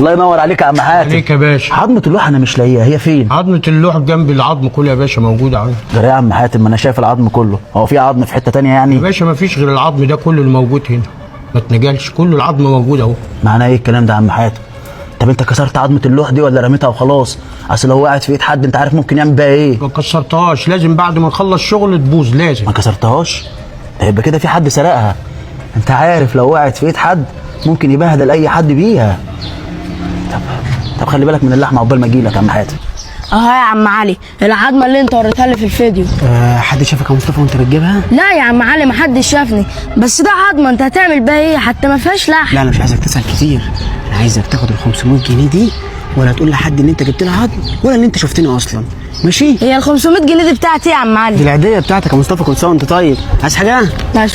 الله ينور عليك يا عم حاتم. عليك يا باشا. عظمه اللوح انا مش لاقيها، هي فين؟ عظمه اللوح جنب العظم كله يا باشا، موجوده اهو. ده يا عم حاتم، ما انا شايف العظم كله، هو في عظم في حته تانية يعني؟ يا باشا ما فيش غير العظم ده كله اللي موجود هنا، ما تنجلش، كله العظم موجود اهو. معناه ايه الكلام ده يا عم حاتم؟ طب انت كسرت عظمه اللوح دي ولا رميتها وخلاص؟ اصل لو وقعت في ايد حد انت عارف ممكن يعمل بيها ايه؟ ما كسرتهاش، لازم بعد ما نخلص شغل تبوظ لازم. ما كسرتهاش؟ ده يبقى كده في حد سرقها. انت عارف لو وقعت في ايد حد ممكن يبهدل اي حد بيها. طب خلي بالك من اللحمه عقبال ما اجيلك يا عم حاتم. اهو يا عم علي العظمه اللي انت وريتها لي في الفيديو. حد شافك يا مصطفى وانت بتجيبها؟ لا يا عم علي محدش شافني، بس ده عظمه انت هتعمل بيها ايه؟ حتى ما فيهاش لحم. لا انا مش عايزك تسال كتير، انا عايزك تاخد ال 500 جنيه دي، ولا تقول لحد ان انت جبت لها عظم ولا ان انت شفتني اصلا، ماشي؟ هي ال 500 جنيه دي بتاعتي يا عم علي؟ دي العيديه بتاعتك يا مصطفى، كل سنه وانت طيب. عايز حاجه؟ لا